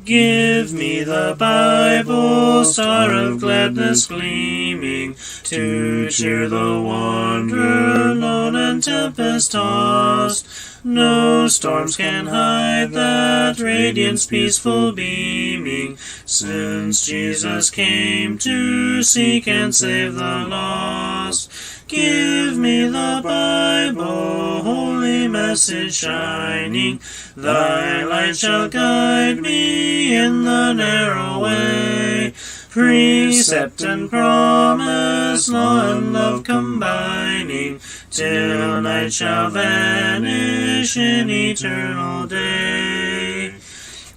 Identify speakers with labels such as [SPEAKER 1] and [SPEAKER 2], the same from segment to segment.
[SPEAKER 1] Give me the Bible, star of gladness gleaming, to cheer the wanderer lone and tempest-tossed. No storms can hide that radiance peaceful beaming, since Jesus came to seek and save the lost. Give me the Bible, holy message shining, thy light shall guide me in the narrow way. Precept and promise, law and love combining, till night shall vanish in eternal day.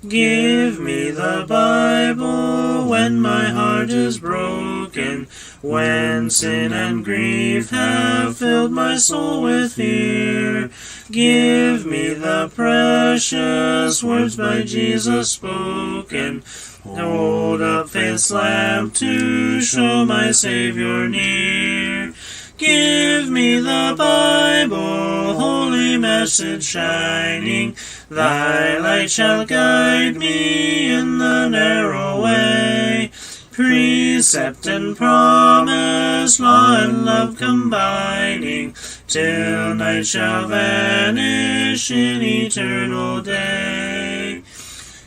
[SPEAKER 1] Give me the Bible when my heart is broken, when sin and grief have filled my soul with fear. Give me the precious words by Jesus spoken. Hold up faith's lamp to show my Savior near. Give me the Bible, holy message shining, thy light shall guide me in the narrow way. Precept and promise, law and love combining, till night shall vanish in eternal day.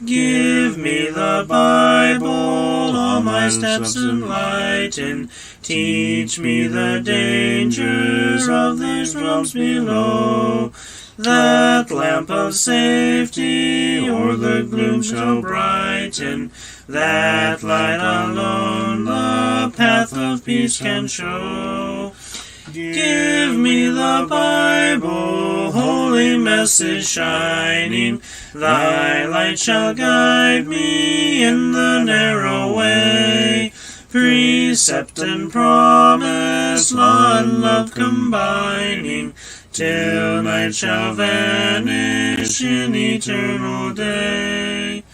[SPEAKER 1] Give me the Bible, all my steps enlighten, teach me the dangers of these realms below. That lamp of safety o'er the gloom shall brighten, that light alone the path of peace can show. Give me the Bible, holy message shining, thy light shall guide me in the narrow way. Precept and promise, law and love combining, till night shall vanish in eternal day.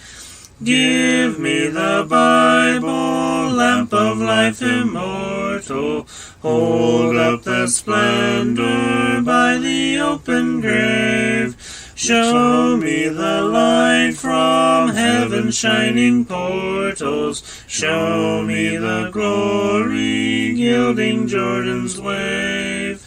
[SPEAKER 1] Give me the Bible, lamp of life immortal, hold up that splendor by the open grave. Show me the light from heaven's shining portals, show me the glory gilding Jordan's wave.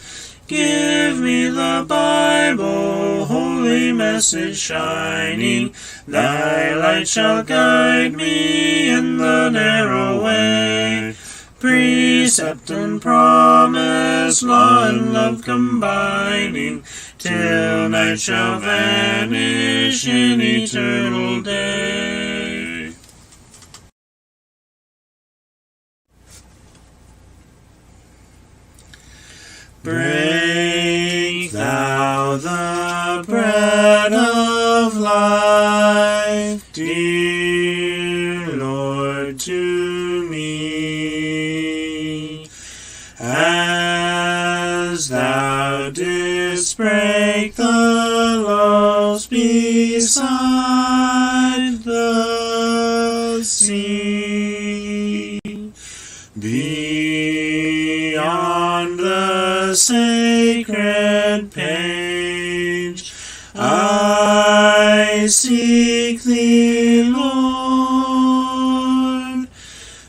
[SPEAKER 1] Give me the Bible, holy message shining, thy light shall guide me in the narrow way. Precept and promise, law and love combining, till night shall vanish in eternal day. Break thou the bread of life, dear Lord, to me, as thou didst break the loaves beside the sea. Beyond the sacred page, I seek thee, Lord.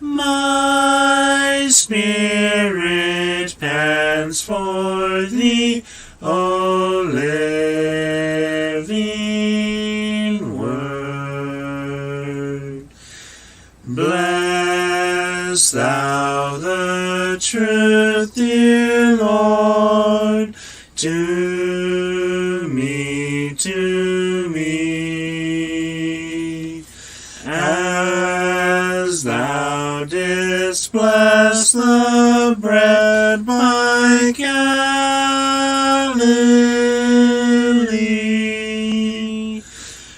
[SPEAKER 1] My spirit pants for thee, O living word. Bless thou the truth, dear Lord, to me, as thou didst bless the bread by Galilee.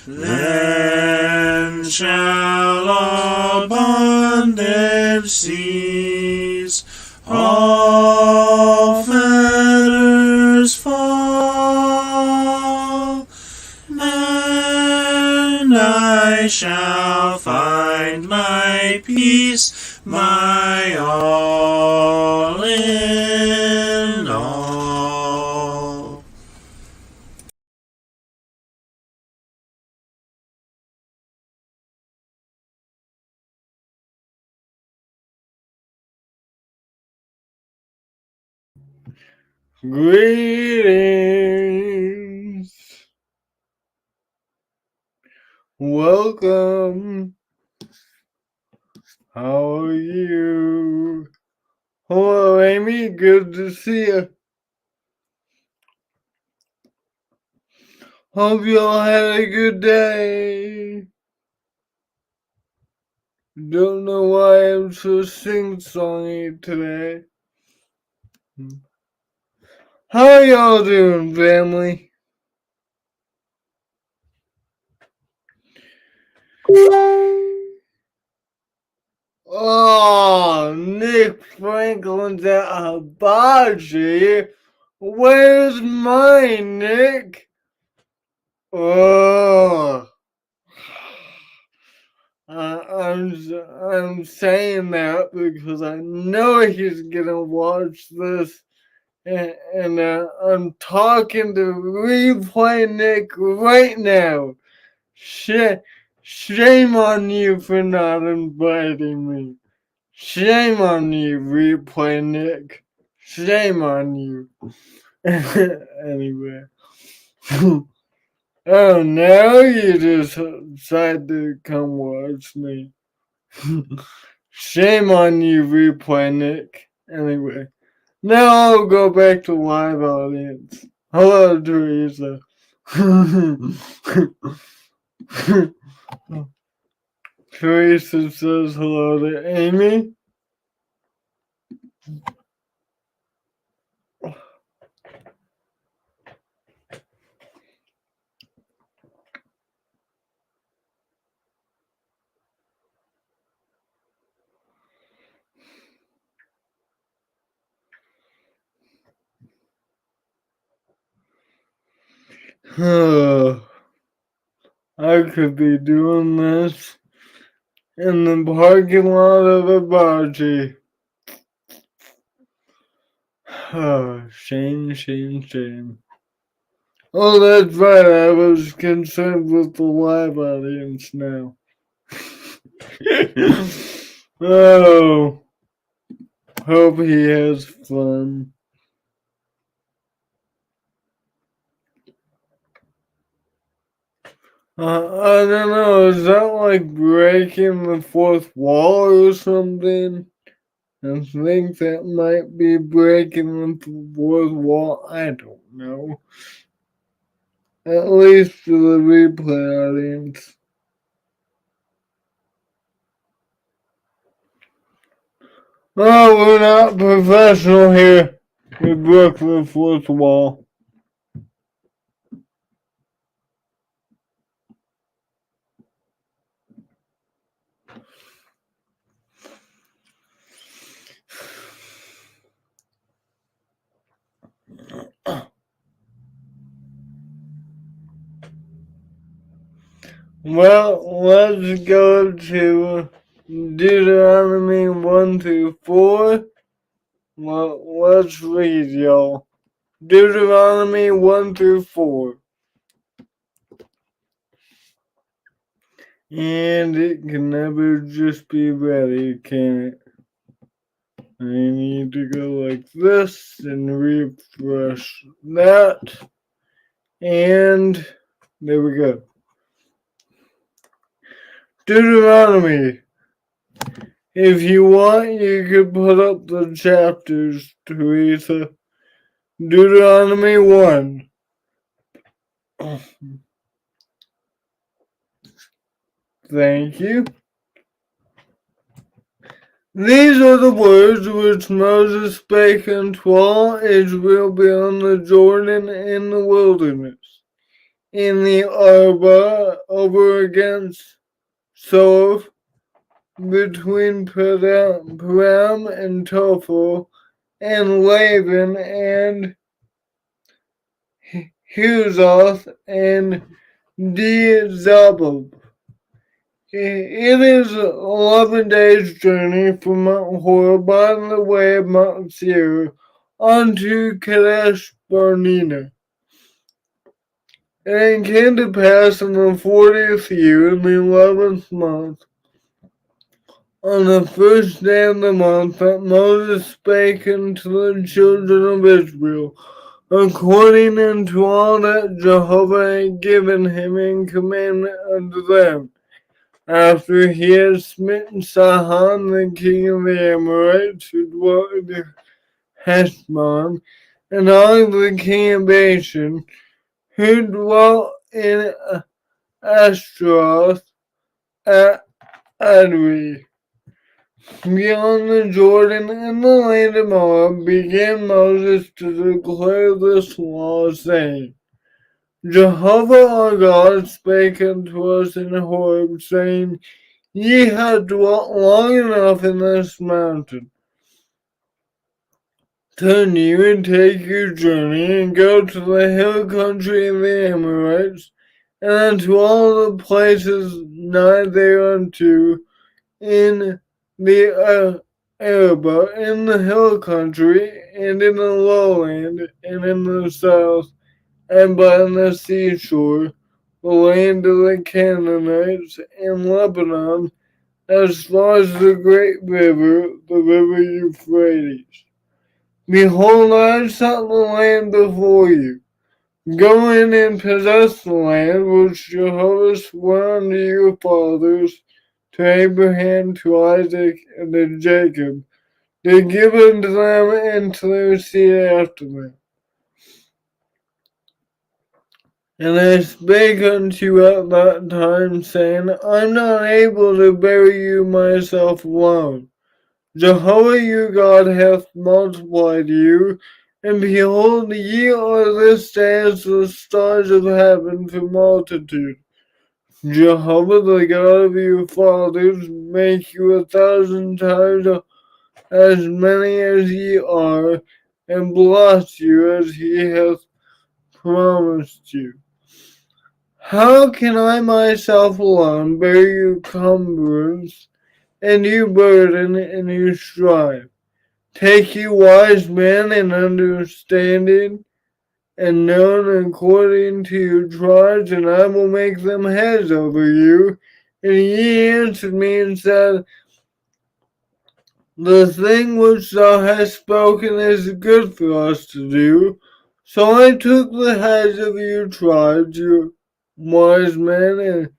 [SPEAKER 1] Then shall all bondage cease, all fetters fall, and I shall find my peace, my all in all.
[SPEAKER 2] Greetings. Welcome. How are you? Hello, Amy. Good to see you. Hope you all had a good day. Don't know why I'm so sing-songy today. How y'all doing, family? Oh, Nick Franklin's at Hibachi. Where's mine, Nick? Oh, I'm saying that because I know he's gonna watch this, and I'm talking to Replay Nick right now. Shame on you for not inviting me. Shame on you, Replay Nick. Shame on you. Anyway. Oh, now you just decide to come watch me. Shame on you, Replay Nick. Anyway. Now I'll go back to live audience. Hello, Teresa. Teresa says hello to Amy. I could be doing this in the parking lot of a Baji. Oh, shame, shame, shame. Oh, that's right, I was concerned with the live audience now. Oh, hope he has fun. I don't know, is that like breaking the fourth wall or something? I think that might be breaking the fourth wall. I don't know. At least for the replay audience. Oh, we're not professional here. We broke the fourth wall. Well, let's go to Deuteronomy 1 through 4. Well, let's read, y'all. Deuteronomy 1 through 4. And it can never just be ready, can it? I need to go like this and refresh that. And there we go. Deuteronomy. If you want, you could put up the chapters, Teresa. Deuteronomy 1. Thank you. These are the words which Moses spake unto all Israel beyond the Jordan in the wilderness, in the Arba over against Soph, between Param and Tophel, and Laban and Huzoth and Dizabab. It is 11 days' journey from Mount Horeb on the way of Mount Seir unto Kadesh Barnea. And it came to pass in the 40th year, in the 11th month, On the first day of the month that Moses spake unto the children of Israel, according unto all that Jehovah had given him in commandment unto them, after he had smitten Sihon the king of the Amorites, who dwelt in Heshbon, and Og the king of Bashan, who dwelt in Ashtaroth at Adri. Beyond the Jordan and the land of Moab began Moses to declare this law, saying, Jehovah our God spake unto us in Horeb, saying, Ye have dwelt long enough in this mountain. Turn you and take your journey, and go to the hill country of the Amorites, and unto all the places nigh thereunto, in the Arabah, in the hill country, and in the lowland, and in the south, and by the seashore, the land of the Canaanites, and Lebanon, as far as the great river, the river Euphrates. Behold, I set the land before you. Go in and possess the land which Jehovah swore unto your fathers, to Abraham, to Isaac, and to Jacob, to give unto them and to their seed after them. And I spake unto you at that time, saying, I am not able to bury you myself alone. Jehovah your God hath multiplied you, and behold, ye are this day as the stars of heaven for multitude. Jehovah the God of your fathers make you 1,000 times as many as ye are, and bless you as he hath promised you. How can I myself alone bear your cumbrance, and your burden, and your strife? Take you wise men and understanding, and known according to your tribes, and I will make them heads over you. And ye answered me and said, The thing which thou hast spoken is good for us to do. So I took the heads of your tribes, your wise men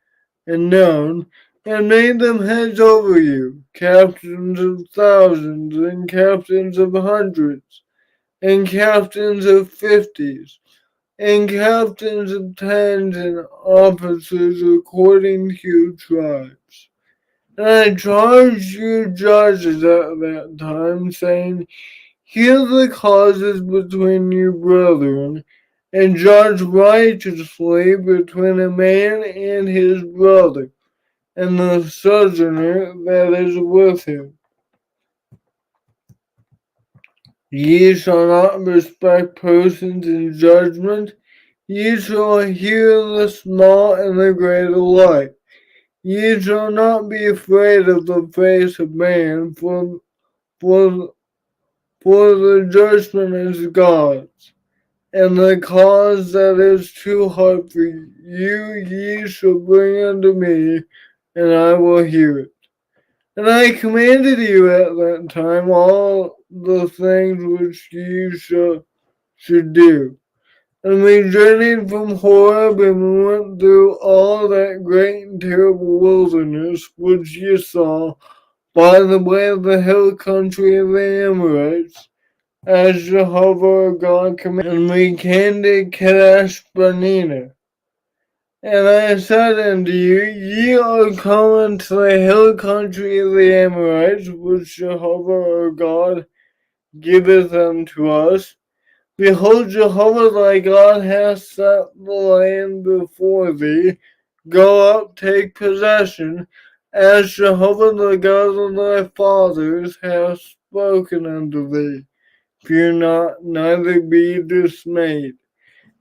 [SPEAKER 2] and known, and made them heads over you, captains of thousands, and captains of hundreds, and captains of fifties, and captains of tens, and officers according to your tribes. And I charged your judges at that time, saying, Hear the causes between your brethren, and judge righteously between a man and his brother, and the sojourner that is with him. Ye shall not respect persons in judgment. Ye shall hear the small and the great alike. Ye shall not be afraid of the face of man, for the judgment is God's. And the cause that is too hard for you, ye shall bring unto me, and I will hear it. And I commanded you at that time all the things which ye should do. And we journeyed from Horeb, and we went through all that great and terrible wilderness which ye saw by the way of the hill country of the Amorites, as Jehovah our God commanded. And we came to Kadesh Barnea. And I said unto you, Ye are come unto the hill country of the Amorites, which Jehovah our God giveth unto us. Behold, Jehovah thy God hath set the land before thee. Go up, take possession, as Jehovah the God of thy fathers hath spoken unto thee. Fear not, neither be dismayed.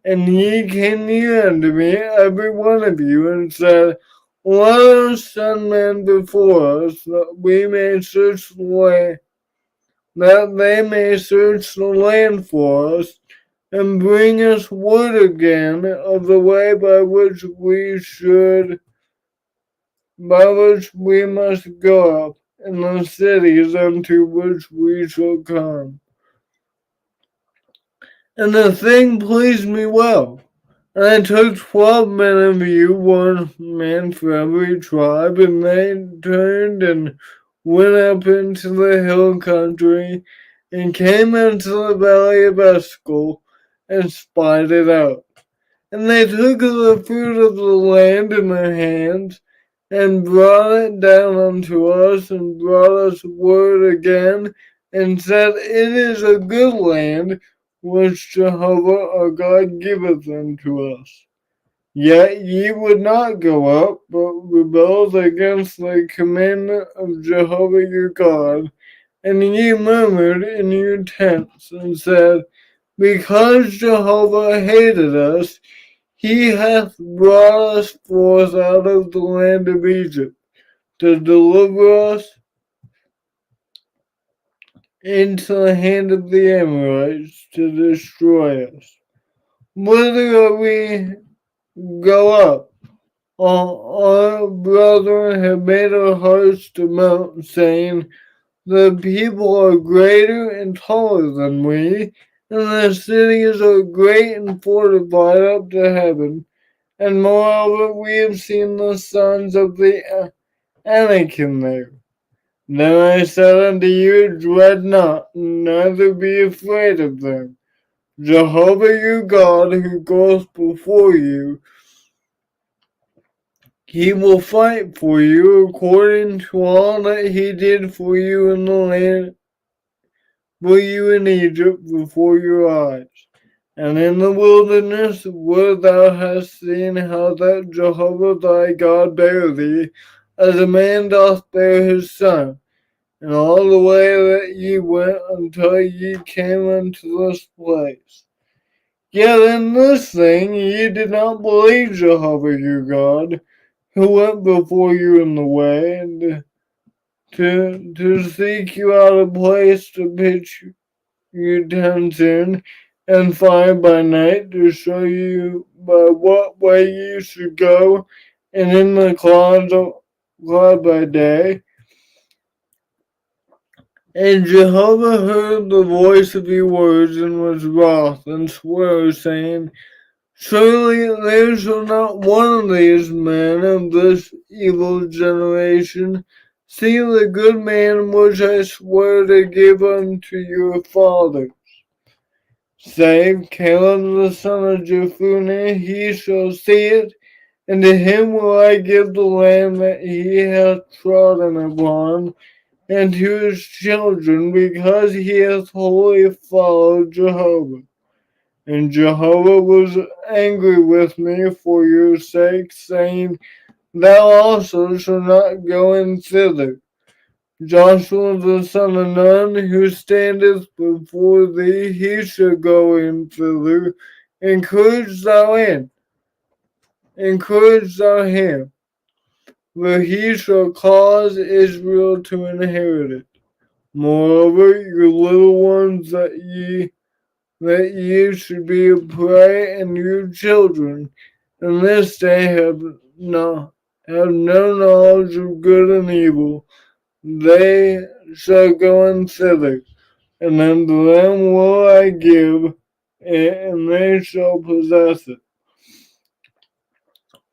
[SPEAKER 2] And ye came near unto me, every one of you, and said, Let us send men before us, that we may search the land, that they may search the land for us, and bring us word again of the way by which we must go up. in the cities unto which we shall come. And the thing pleased me well. And I took 12 men of you, one man for every tribe, and they turned and went up into the hill country, and came into the valley of Escol, and spied it out. And they took of the fruit of the land in their hands, and brought it down unto us, and brought us word again, and said, It is a good land, which Jehovah our God giveth unto us. Yet ye would not go up, but rebelled against the commandment of Jehovah your God, and ye murmured in your tents, and said, Because Jehovah hated us, he hath brought us forth out of the land of Egypt, to deliver us into the hand of the Amorites, to destroy us. Whither are we go up? Our brethren have made our hearts to melt, saying, The people are greater and taller than we, and the cities are great and fortified up to heaven. And moreover, we have seen the sons of the Anakim there. Then I said unto you, Dread not, neither be afraid of them. Jehovah your God, who goes before you, he will fight for you according to all that he did for you in the land, for you in Egypt before your eyes. And in the wilderness, where thou hast seen how that Jehovah thy God bare thee, as a man doth bear his son, and all the way that ye went until ye came unto this place. Yet in this thing ye did not believe Jehovah your God, who went before you in the way, and to seek you out a place to pitch your tents in, and fire by night to show you by what way you should go, and in the cloud by day. And Jehovah heard the voice of your words, and was wroth, and swore, saying, Surely there shall not one of these men of this evil generation see the good man which I swear to give unto your fathers. Save Caleb the son of Jephunneh, he shall see it, and to him will I give the land that he hath trodden upon, and to his children, because he hath wholly followed Jehovah. And Jehovah was angry with me for your sake, saying, Thou also shalt not go in thither. Joshua the son of Nun, who standeth before thee, he shall go in thither. Encourage thou him, for he shall cause Israel to inherit it. Moreover, your little ones that ye should be a prey, and your children in this day have no knowledge of good and evil. They shall go in thither, and unto them will I give it, and they shall possess it.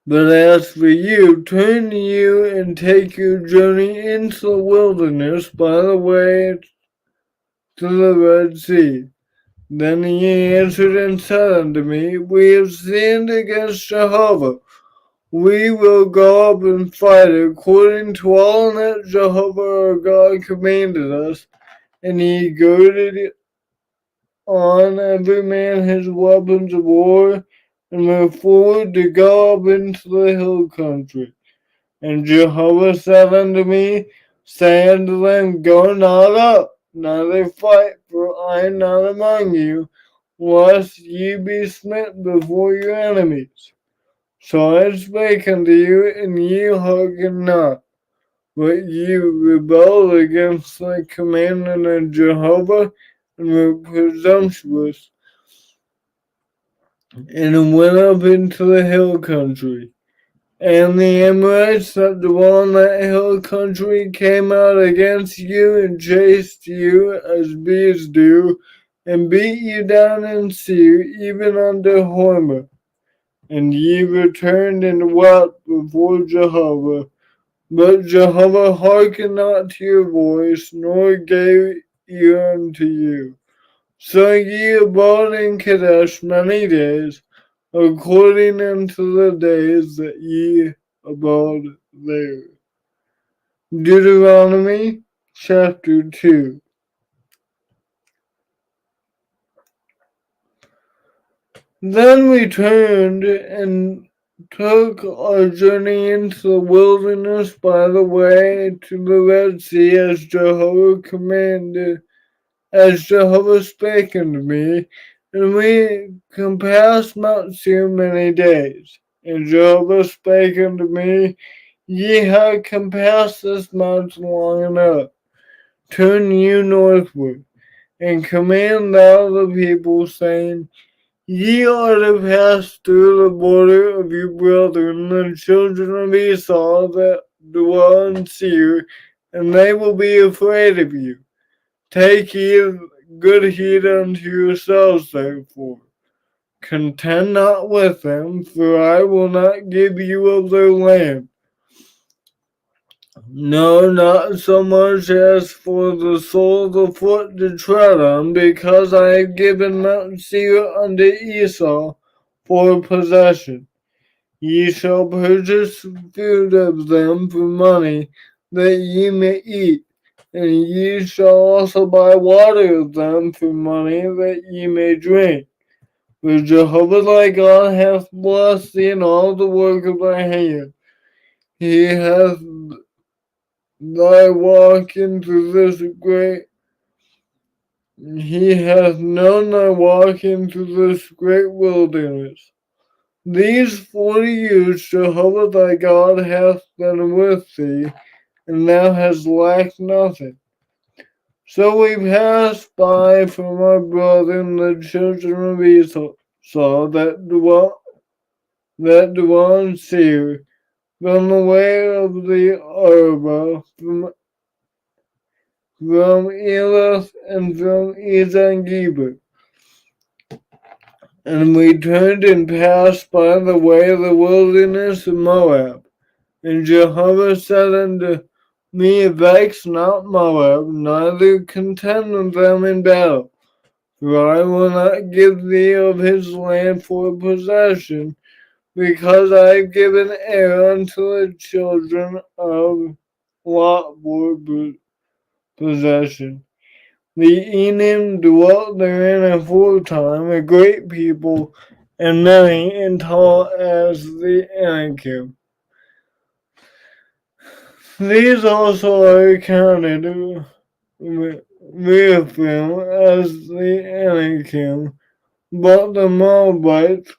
[SPEAKER 2] But as for you, turn you and take your journey into the wilderness by the way to the Red Sea. Then he answered and said unto me, We have sinned against Jehovah. We will go up and fight according to all that Jehovah our God commanded us. And he girded on every man his weapons of war, and moved forward to go up into the hill country. And Jehovah said unto me, Say unto them, Go not up, neither fight, for I am not among you, lest ye be smitten before your enemies. So I spake unto you, and ye hearkened not, but ye rebelled against the commandment of Jehovah, and were presumptuous, and went up into the hill country. And the Amorites that dwell in that hill country came out against you and chased you as bees do, and beat you down in Seir, even unto Hormah. And ye returned and wept before Jehovah. But Jehovah hearkened not to your voice, nor gave ear unto you. So ye abode in Kadesh many days, according unto the days that ye abode there. Deuteronomy chapter 2. Then we turned and took our journey into the wilderness by the way to the Red Sea as Jehovah commanded, as Jehovah spake unto me, and we compassed Mount Seir many days. And Jehovah spake unto me, Ye have compassed this mountain long enough. Turn you northward, and command thou the people, saying, Ye are to pass through the border of your brethren, the children of Esau that dwell in Seir, and they will be afraid of you. Take ye good heed unto yourselves, therefore. Contend not with them, for I will not give you of their land. No, not so much as for the sole of the foot to tread on, because I have given Mount Seir unto Esau for possession. Ye shall purchase food of them for money, that ye may eat, and ye shall also buy water of them for money, that ye may drink. For Jehovah thy God hath blessed thee in all the work of thy hand. He hath thy walk into this great He hath known thy walk into this great wilderness. These 40 years Jehovah thy God hath been with thee, and thou hast lacked nothing. So we passed by from our brethren the children of Esau that dwell in Seir, from the way of the Arabah, from Elath and from Ezangeber. And we turned and passed by the way of the wilderness of Moab. And Jehovah said unto me, Vex not Moab, neither contend with them in battle. For I will not give thee of his land for possession, because I have given Ar unto the children of Lot for possession. The Enim dwelt therein aforetime, a great people, and many and tall as the Anakim. These also are counted with them as the Anakim, but the Moabites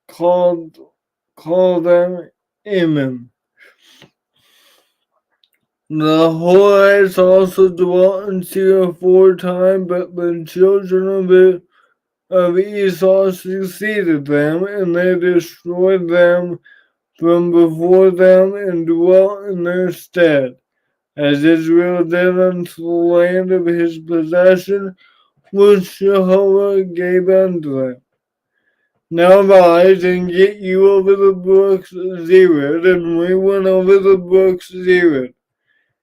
[SPEAKER 2] called them Emim. The Horites also dwelt in Seir aforetime, but the children of Esau succeeded them, and they destroyed them from before them and dwelt in their stead, as Israel did unto the land of his possession, which Jehovah gave unto them. Now rise and get you over the brooks Zered, and we went over the brooks Zered.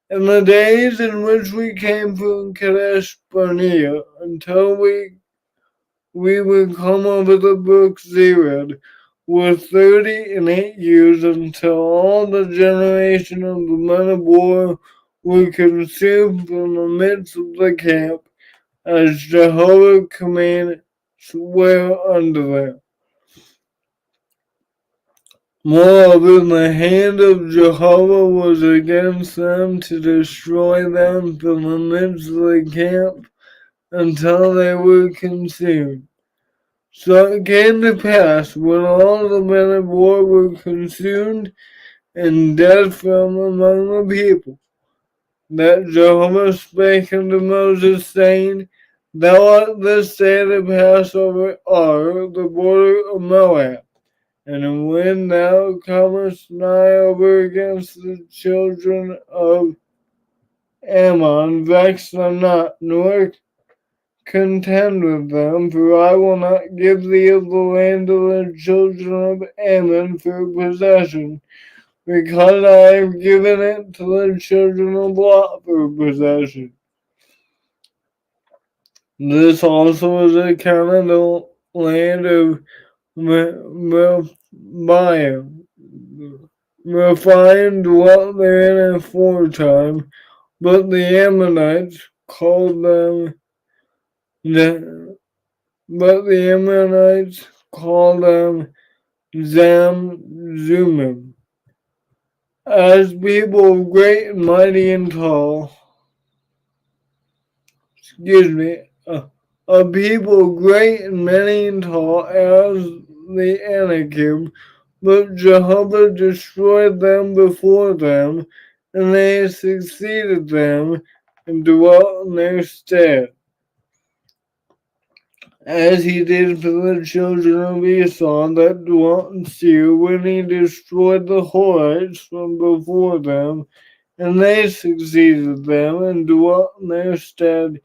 [SPEAKER 2] In the days in which we came from Kadesh Barnea, until we would come over the brook Zered, were 38 years, until all the generation of the men of war were consumed from the midst of the camp, as Jehovah commanded, swear unto them. Moreover, the hand of Jehovah was against them to destroy them from the midst of the camp until they were consumed. So it came to pass, when all the men of war were consumed and dead from among the people, that Jehovah spake unto Moses, saying, Thou art this day to pass over Ar, the border of Moab. And when thou comest nigh over against the children of Ammon, vex them not, nor contend with them, for I will not give thee of the land of the children of Ammon for possession, because I have given it to the children of Lot for possession. This also is accounted the land of Rephaim. Rephaim dwelt therein aforetime, but the Ammonites called them Zamzumim. As people great and mighty and tall, a people great and many and tall as the Anakim, but Jehovah destroyed them before them, and they succeeded them and dwelt in their stead. As he did for the children of Esau that dwelt in Seir, when he destroyed the Horites from before them, and they succeeded them and dwelt in their stead,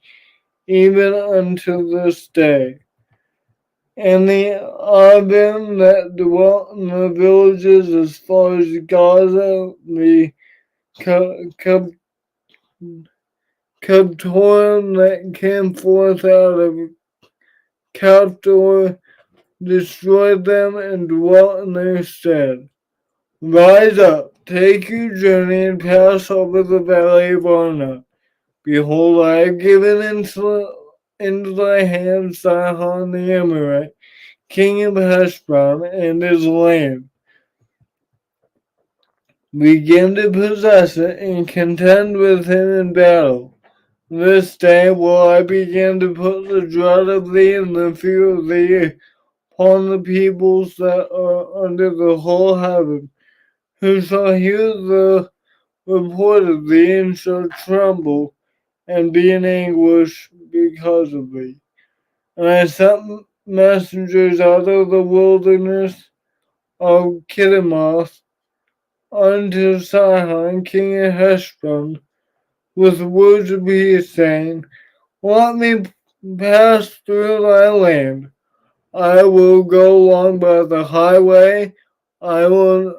[SPEAKER 2] even unto this day. And the Abim that dwelt in the villages as far as Gaza, the Captorim that came forth out of Captor, destroyed them and dwelt in their stead. Rise up, take your journey, and pass over the valley of Arnon. Behold, I have given into thy hand Sihon the Amorite, king of Heshbon, and his land. Begin to possess it and contend with him in battle. This day will I begin to put the dread of thee and the fear of thee upon the peoples that are under the whole heaven, who shall hear the report of thee and shall tremble and be in anguish because of thee. And I sent messengers out of the wilderness of Kiddemoth unto Sihon, king of Heshbon, with words of peace, saying, Let me pass through thy land. I will go along by the highway. I will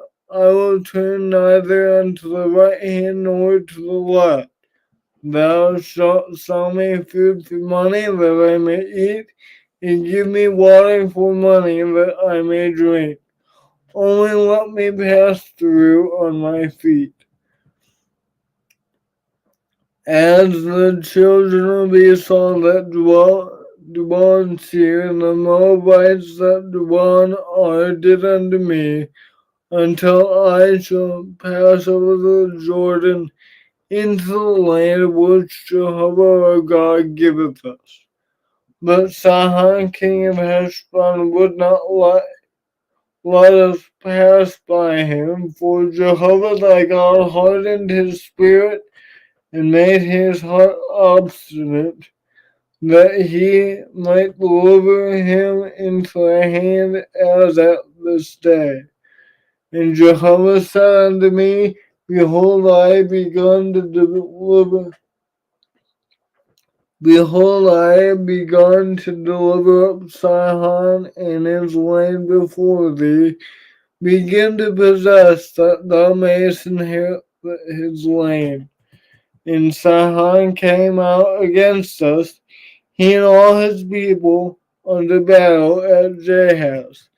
[SPEAKER 2] turn neither unto the right hand nor to the left. Thou shalt sell me food for money that I may eat, and give me water for money that I may drink. Only let me pass through on my feet. As the children of Esau that dwell in Seir, and the Moabites that dwell in Ar did unto me, until I shall pass over the Jordan into the land which Jehovah our God giveth us. But Sihon king of Heshbon would not let us pass by him, for Jehovah thy God hardened his spirit and made his heart obstinate, that he might deliver him into thy hand as at this day. And Jehovah said unto me, Behold, I have begun to deliver up Sihon and his land before thee. Begin to possess, that thou mayest inherit his land. And Sihon came out against us, he and all his people, unto battle at Jahaz.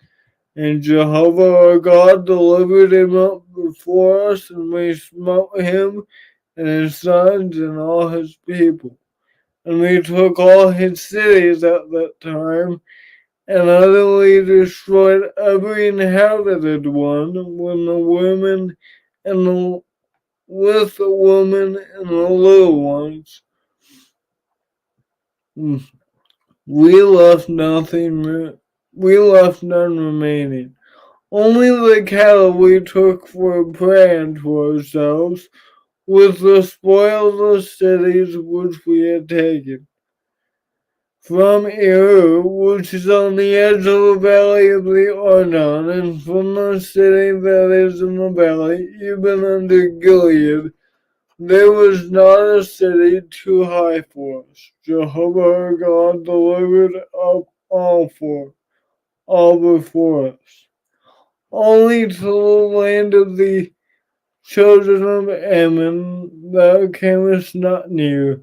[SPEAKER 2] And Jehovah our God delivered him up before us, and we smote him and his sons and all his people. And we took all his cities at that time, and utterly destroyed every inhabited one, with the women and the little ones. We left none remaining. Only the cattle we took for a prey unto ourselves, with the spoil of the cities which we had taken. from Eru, which is on the edge of the valley of the Arnon, and from the city that is in the valley, even unto Gilead, there was not a city too high for us. Jehovah our God delivered up all before us. Only to the land of the children of Ammon thou camest not near.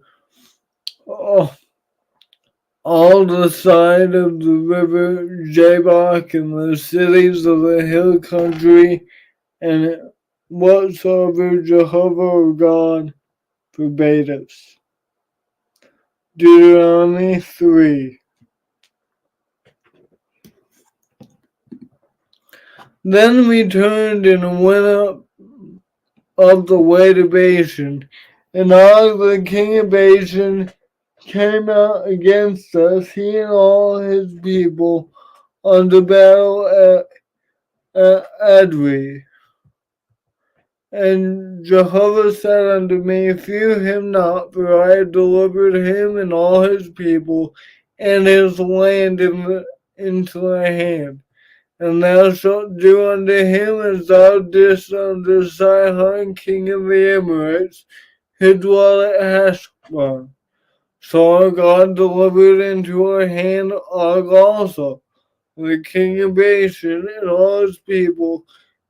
[SPEAKER 2] All the side of the river Jabbok and the cities of the hill country, and whatsoever Jehovah our God forbade us. Deuteronomy 3. Then we turned and went up the way to Bashan, and Og the king of Bashan came out against us, he and all his people, unto battle at Adri. And Jehovah said unto me, fear him not, for I have delivered him and all his people and his land into thy hand. And thou shalt do unto him as thou didst unto Sihon king of the Amorites, who dwell at Heshbon. So our God delivered into our hand Og also, the king of Bashan, and all his people,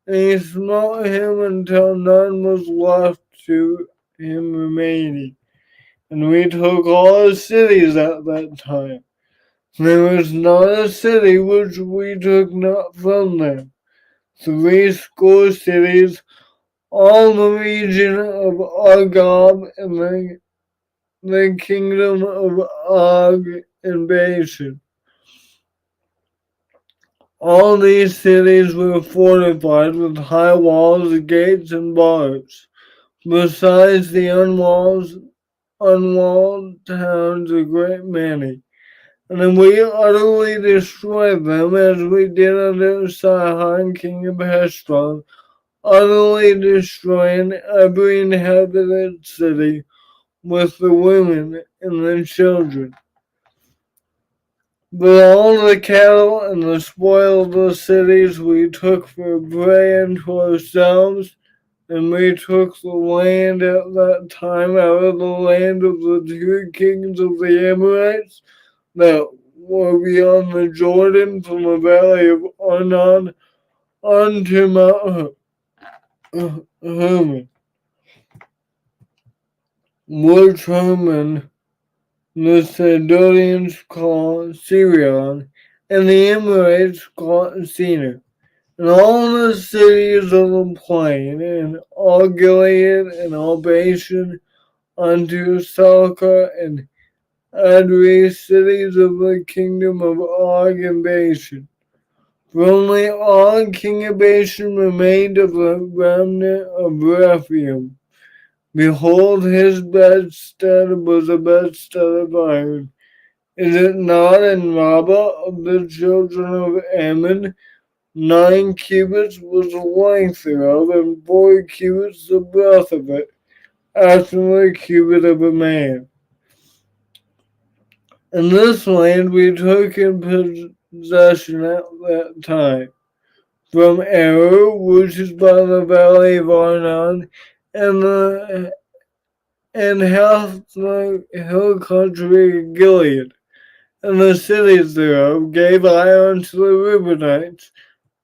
[SPEAKER 2] and he smote him until none was left to him remaining. And we took all his cities at that time. There was not a city which we took not from them. 80 cities, all the region of Argob, and the kingdom of Og and Bashan. All these cities were fortified with high walls, gates, and bars, besides the unwalled towns a great many. And we utterly destroyed them, as we did under Sihon king of Heshbon, utterly destroying every inhabited city with the women and the children. But all the cattle and the spoil of the cities we took for prey unto ourselves, and we took the land at that time out of the land of the 2 kings of the Amorites that were beyond the Jordan, from the valley of Arnon unto Mount Hermon, which Hermon the Sidonians call Sirion, and the Amorites call Senir, and all the cities of the plain, and all Gilead, and all Bashan, unto Salcah and Adri, cities of the kingdom of Og and Bashan. For only Og king of Bashan remained of the remnant of Rephaim. Behold, his bedstead was a bedstead of iron. Is it not in Rabbah of the children of Ammon? 9 cubits was the length thereof, and 4 cubits the breadth of it, after the cubit of a man. And this land we took in possession at that time, from Eru, which is by the valley of Arnon, and half the hill country of Gilead, and the cities thereof gave I unto the Reubenites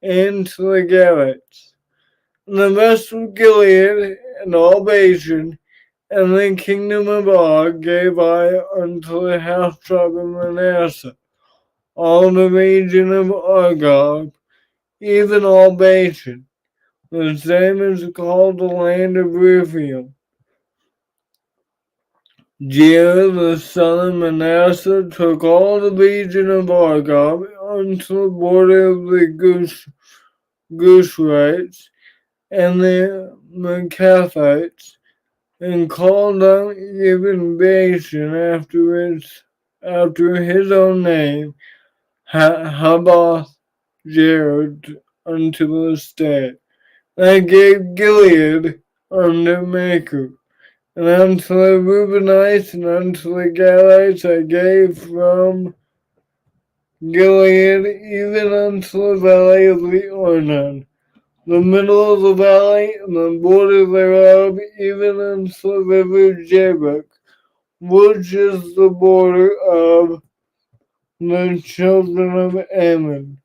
[SPEAKER 2] and to the Gadites. And the rest of Gilead and all Bashan and the kingdom of Og gave I unto the half tribe of Manasseh, all the region of Argob, even all Bashan. The same is called the land of Rephaim. Jair, the son of Manasseh, took all the region of Argob unto the border of the Gushrites and the Macathites, and called out even Bashan after his own name, Habath Jared, unto this day. They gave Gilead unto Machir, And unto the Reubenites and unto the Gadites I gave from Gilead, even unto the valley of the Arnon, the middle of the valley, and the border thereof, even unto the river Jabbok, which is the border of the children of Ammon.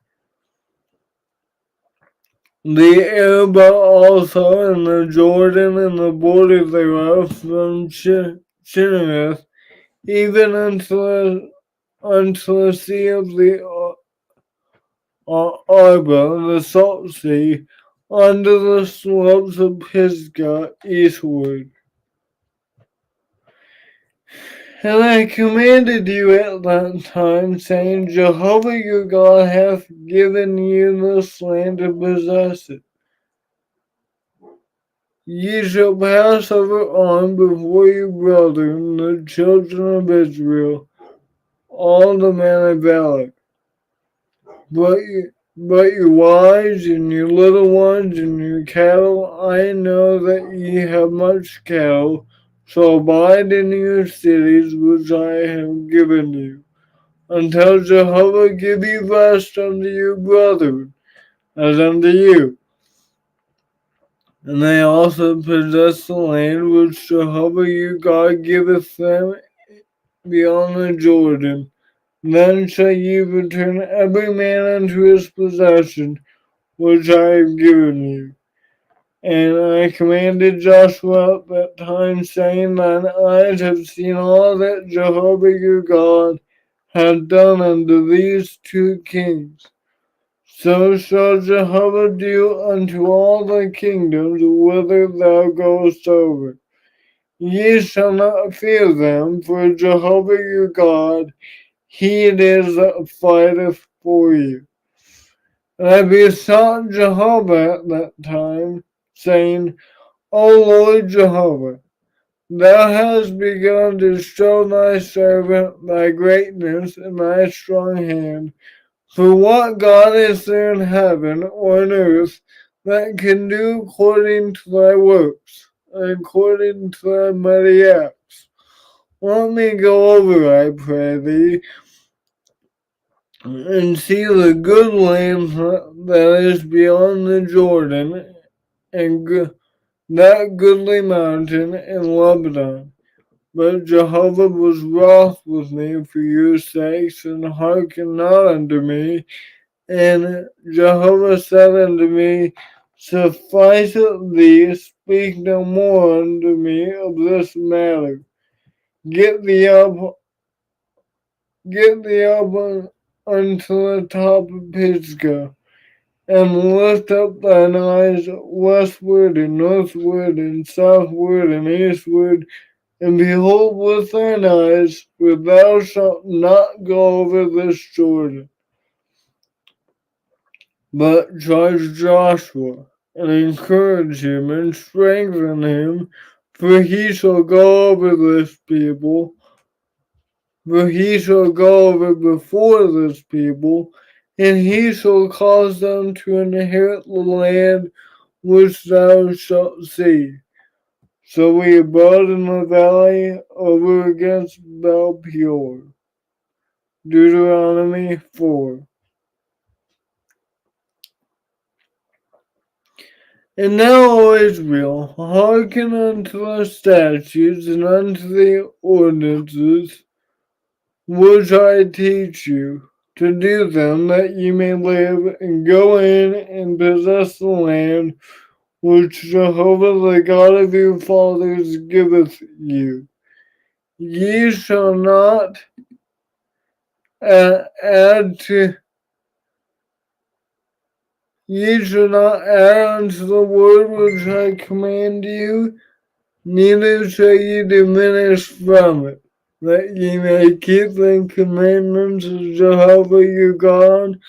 [SPEAKER 2] The Arabah also, and the Jordan, and the border thereof, from Chinnereth, even unto the sea of the Arba, the salt sea, under the slopes of Pisgah eastward. And I commanded you at that time, saying, Jehovah your God hath given you this land to possess it. Ye shall pass over on before your brethren, the children of Israel, all the men of valor. But your wives and your little ones and your cattle, I know that ye have much cattle, so abide in your cities which I have given you, until Jehovah give you rest unto your brethren, as unto you. And they also possess the land which Jehovah your God giveth them beyond the Jordan. Then shall ye return every man unto his possession, which I have given you. And I commanded Joshua at that time, saying, Thine eyes have seen all that Jehovah your God hath done unto these two kings. So shall Jehovah do unto all the kingdoms whither thou goest over. Ye shall not fear them, for Jehovah your God, he it is that fighteth for you. And I besought Jehovah at that time, saying, O Lord Jehovah, thou hast begun to show thy servant thy greatness and thy strong hand. For what God is there in heaven or on earth that can do according to thy works, and according to thy mighty acts? Let me go over, I pray thee, and see the good land that is beyond the Jordan, and that goodly mountain in Lebanon. But Jehovah was wroth with me for your sakes, and hearkened not unto me. And Jehovah said unto me, Suffice it thee, speak no more unto me of this matter. Get thee up unto the top of Pisgah, and lift up thine eyes westward and northward and southward and eastward, and behold with thine eyes, for thou shalt not go over this Jordan. But charge Joshua, and encourage him, and strengthen him, for he shall go over this people, for he shall go over before this people, and he shall cause them to inherit the land which thou shalt see. So we abode in the valley over against Baal Peor. Deuteronomy 4. And now, O Israel, hearken unto the statutes and unto the ordinances which I teach you, to do them, that ye may live and go in and possess the land which Jehovah the God of your fathers giveth you. Ye shall not add to Ye shall not add unto the word which I command you, neither shall ye diminish from it, that ye may keep the commandments of Jehovah your God,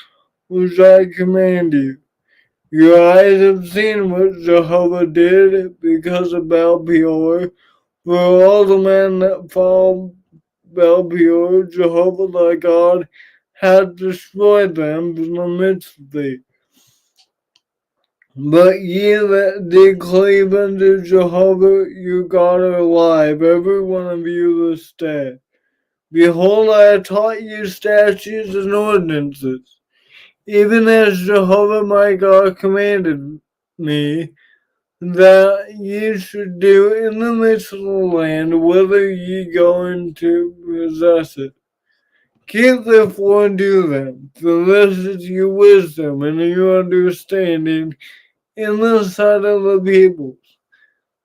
[SPEAKER 2] which I command you. Your eyes have seen what Jehovah did because of Baal Peor. For all the men that follow Baal Peor, Jehovah thy God hath destroyed them from the midst of thee. But ye that did cleave unto Jehovah your God are alive, every one of you this day. Behold, I have taught you statutes and ordinances, even as Jehovah my God commanded me, that ye should do in the midst of the land, whither ye go in to possess it. Keep therefore and do them, for this is your wisdom and your understanding in the sight of the peoples,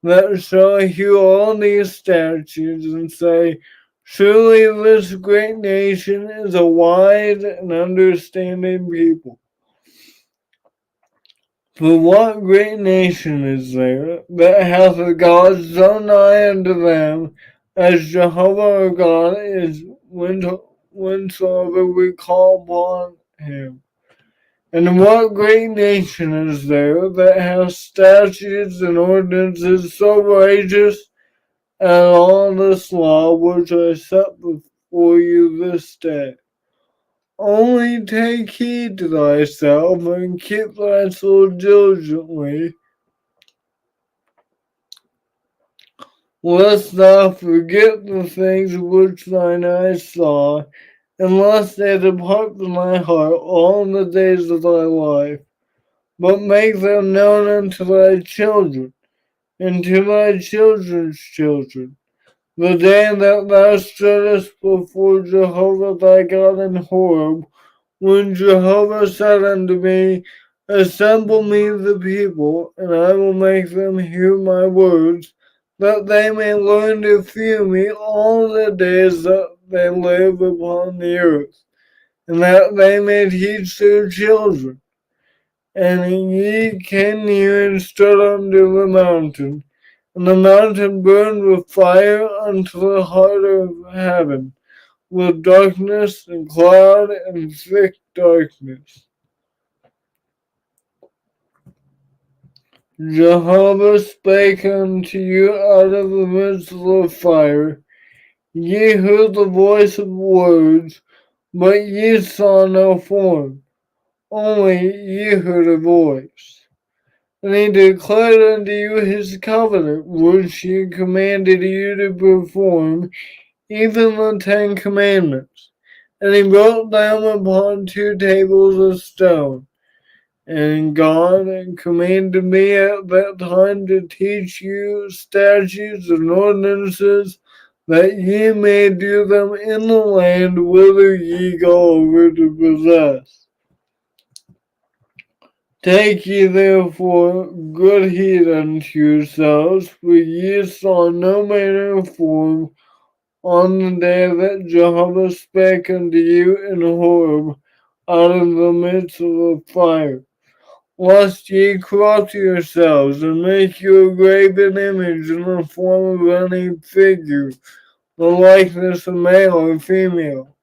[SPEAKER 2] that shall hear all these statutes and say, surely this great nation is a wise and understanding people. For what great nation is there that hath a God so nigh unto them as Jehovah our God is whensoever we call upon him? And what great nation is there that hath statutes and ordinances so righteous as all this law which I set before you this day? Only take heed to thyself and keep thy soul diligently, lest thou forget the things which thine eyes saw, and lest they depart from thy heart all the days of thy life, but make them known unto thy children, and to thy children's children, the day that thou stoodest before Jehovah thy God in Horeb, when Jehovah said unto me, assemble me the people, and I will make them hear my words, that they may learn to fear me all the days that they live upon the earth, and that they may teach their children. And ye came near and stood under the mountain, and the mountain burned with fire unto the heart of heaven, with darkness and cloud and thick darkness. Jehovah spake unto you out of the midst of the fire. Ye heard the voice of words, but ye saw no form, only ye heard a voice. And he declared unto you his covenant, which he commanded you to perform, even the 10 Commandments. And he wrote them upon 2 tables of stone. And God commanded me at that time to teach you statutes and ordinances, that ye may do them in the land whither ye go over to possess. Take ye therefore good heed unto yourselves, for ye saw no manner of form on the day that Jehovah spake unto you in Horeb out of the midst of the fire, lest ye corrupt yourselves and make you a graven image in the form of any figure, the likeness of male or female,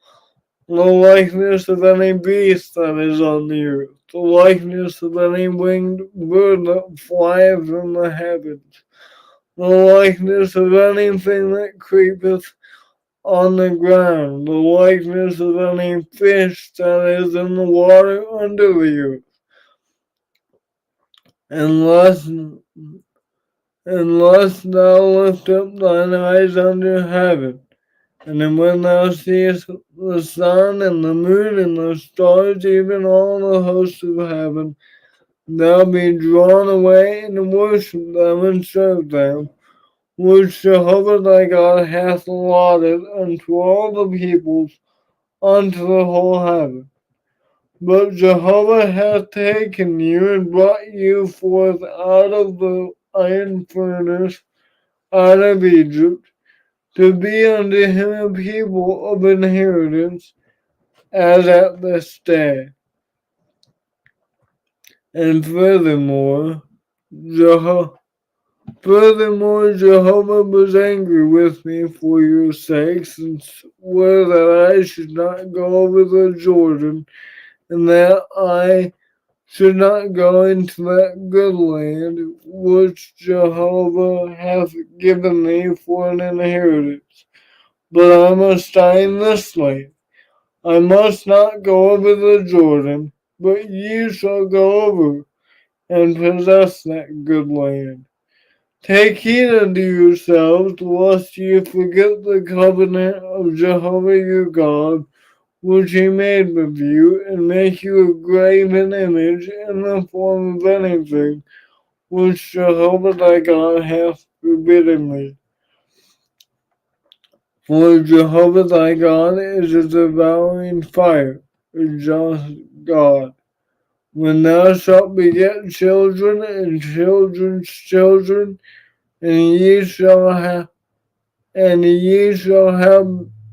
[SPEAKER 2] the likeness of any beast that is on the earth, the likeness of any winged bird that flieth in the heavens, the likeness of anything that creepeth on the ground, the likeness of any fish that is in the water under the earth. Unless thou lift up thine eyes unto heaven, and then when thou seest the sun and the moon and the stars, even all the hosts of heaven, thou be drawn away and worship them and serve them, which Jehovah thy God hath allotted unto all the peoples, unto the whole heaven. But Jehovah hath taken you and brought you forth out of the iron furnace, out of Egypt, to be unto him a people of inheritance, as at this day. And furthermore, Jehovah was angry with me for your sakes, and swore that I should not go over the Jordan, and that I should not go into that good land which Jehovah hath given me for an inheritance. But I must die in this land. I must not go over the Jordan, but ye shall go over, and possess that good land. Take heed unto yourselves, lest ye forget the covenant of Jehovah your God, which he made with you, and make you a graven image in the form of anything, which Jehovah thy God hath forbidden thee. For Jehovah thy God is a devouring fire, a just God. When thou shalt beget children and children's children, and ye shall have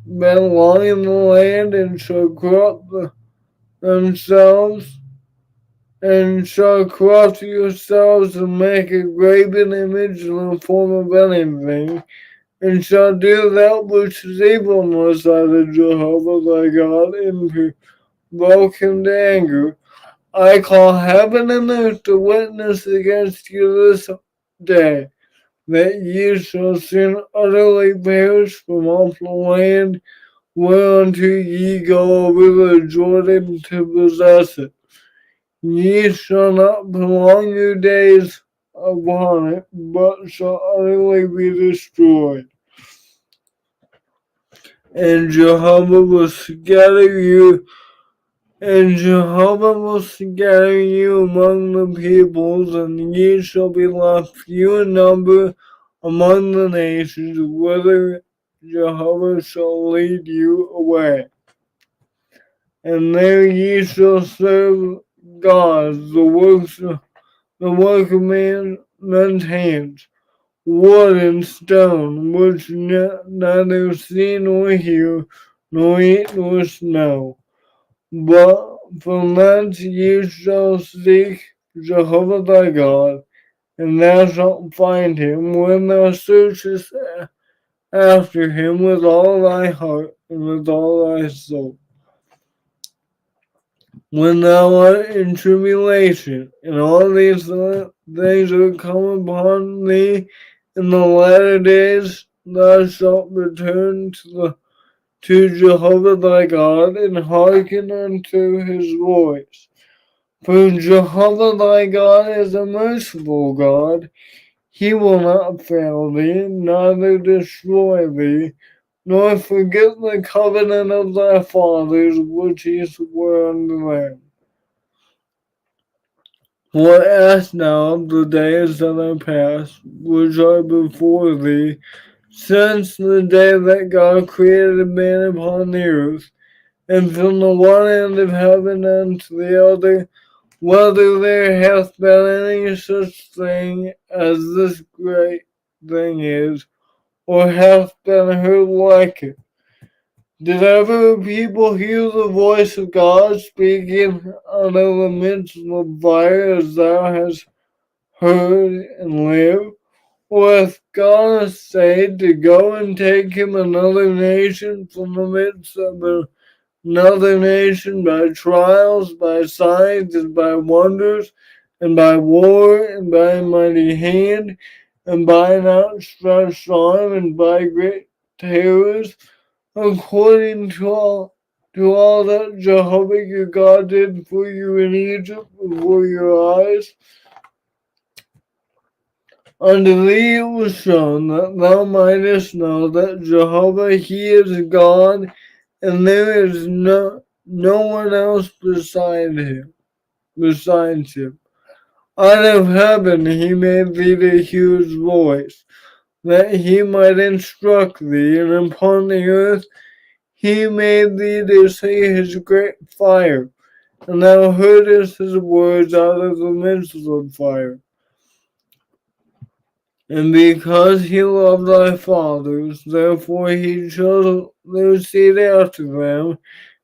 [SPEAKER 2] been long in the land, and shall corrupt themselves, and shall corrupt yourselves, and make a graven image in the form of anything, and shall do that which is evil in the sight of Jehovah thy God, and provoke him to anger. I call heaven and earth to witness against you this day, that ye shall soon utterly perish from off the land whereunto ye go over the Jordan to possess it. Ye shall not prolong your days upon it, but shall utterly be destroyed. And Jehovah will scatter you among the peoples, and ye shall be left few in number among the nations, whither Jehovah shall lead you away. And there ye shall serve gods, the work of men's hands, wood and stone, which neither see nor hear, nor eat nor smell. But from thence ye shall seek Jehovah thy God, and thou shalt find him when thou searchest after him with all thy heart and with all thy soul. When thou art in tribulation, and all these things are come upon thee in the latter days, thou shalt return to Jehovah thy God, and hearken unto his voice. For Jehovah thy God is a merciful God. He will not fail thee, neither destroy thee, nor forget the covenant of thy fathers, which he swore unto them. For ask now of the days that are past, which are before thee, since the day that God created man upon the earth, and from the one end of heaven unto the other, whether there hath been any such thing as this great thing is, or hath been heard like it. Did ever a people hear the voice of God speaking out of the midst of fire as thou hast heard and live? Or hath God essayed to go and take him another nation from the midst of another nation by trials, by signs, and by wonders, and by war, and by a mighty hand, and by an outstretched arm, and by great terrors, according to all that Jehovah your God did for you in Egypt before your eyes? Unto thee it was shown that thou mightest know that Jehovah he is God, and there is no one else besides him. Out of heaven he made thee to hear his voice, that he might instruct thee, and upon the earth he made thee to see his great fire, and thou heardest his words out of the midst of fire. And because he loved thy fathers, therefore he chose their seed after them,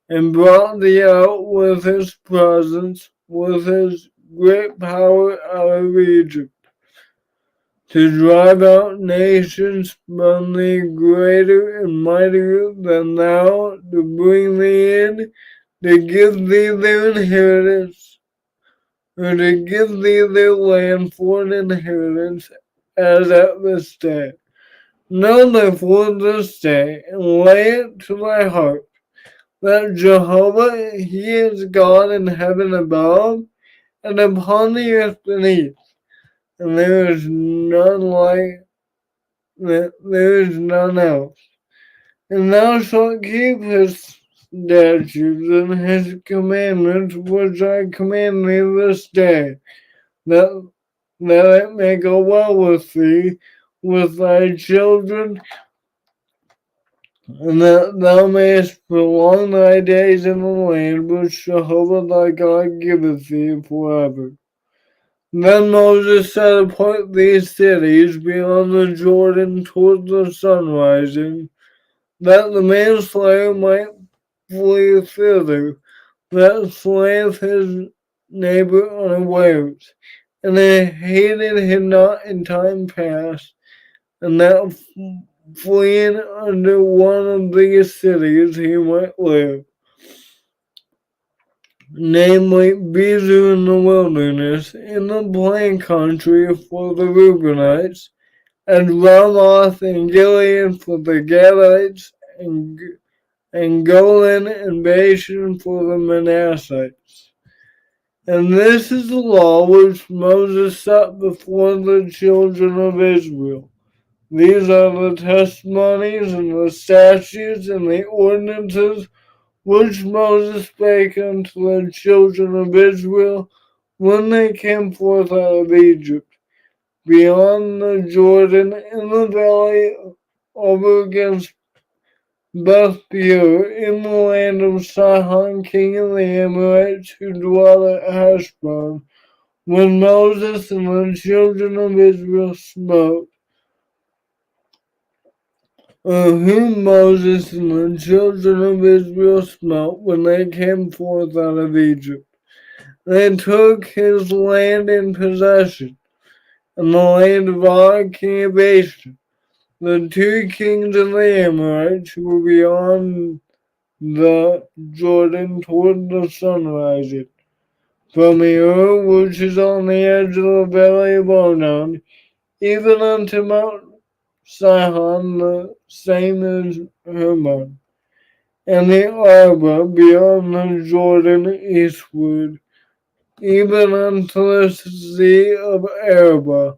[SPEAKER 2] and brought thee out with his presence, with his great power out of Egypt, to drive out nations from thee greater and mightier than thou, to bring thee in, to give thee their inheritance, or to give thee their land for an inheritance, as at this day. Know therefore this day, and lay it to thy heart, that Jehovah, he is God in heaven above, and upon the earth beneath, and there is none like there is none else. And thou shalt keep his statutes and his commandments which I command thee this day, that it may go well with thee, with thy children, and that thou mayest prolong thy days in the land which Jehovah thy God giveth thee forever. Then Moses set apart these cities beyond the Jordan toward the sun rising, that the manslayer might flee thither, that slayeth his neighbor unawares, and they hated him not in time past, and that fleeing under one of these cities he might live, namely Bezer in the wilderness, in the plain country for the Reubenites, and Ramoth and Gilead for the Gadites, and Golan and Bashan for the Manassites. And this is the law which Moses set before the children of Israel. These are the testimonies and the statutes and the ordinances which Moses spake unto the children of Israel when they came forth out of Egypt, beyond the Jordan in the valley over against Beth Peor, in the land of Sihon king of the Amorites, who dwelt at Heshbon, when Moses and the children of Israel smote, whom Moses and the children of Israel smote when they came forth out of Egypt. They took his land in possession, and the land of Og king of Bashan, the two kings of the Amorites who were beyond the Jordan toward the sun rising, from Ur, which is on the edge of the valley of Arnon, even unto Mount Sihon, the same as Hermon, and the Arba beyond the Jordan eastward, even unto the sea of Araba,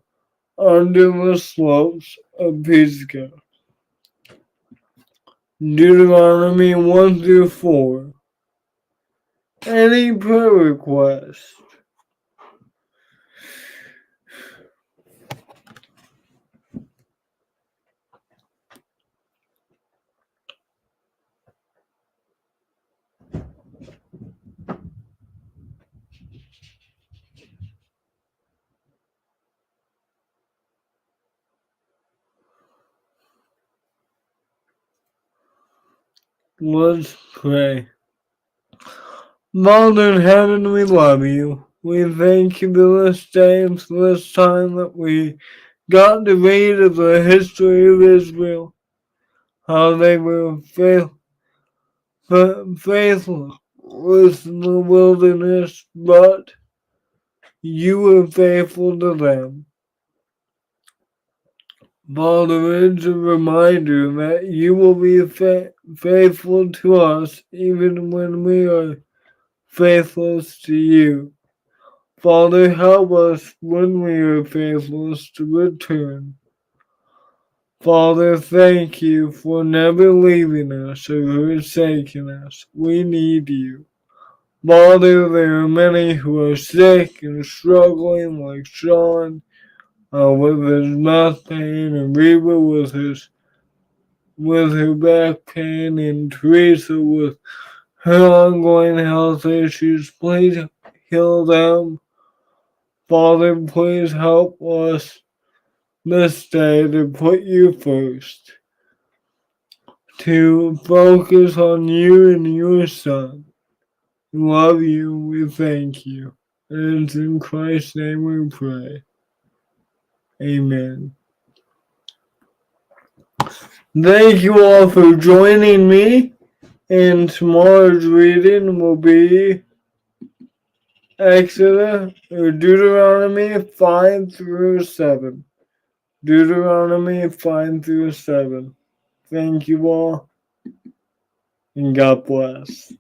[SPEAKER 2] under the slopes of Pisgah. Deuteronomy 1 through 4. Any prayer request? Let's pray. Father in heaven, we love you. We thank you for this day and for this time that we got to read of the history of Israel, how they were faithless in the wilderness, but you were faithful to them. Father, it's a reminder that you will be faithful to us even when we are faithless to you. Father, help us when we are faithless to return. Father, thank you for never leaving us or forsaking us. We need you. Father, there are many who are sick and struggling, like Sean with his mouth pain, and Reba with her back pain, and Teresa with her ongoing health issues. Please heal them. Father, please help us this day to put you first, to focus on you and your Son. We love you, we thank you. And it's in Christ's name we pray. Amen. Thank you all for joining me, and tomorrow's reading will be Exodus or Deuteronomy 5 through 7. Deuteronomy 5 through 7. Thank you all, and God bless.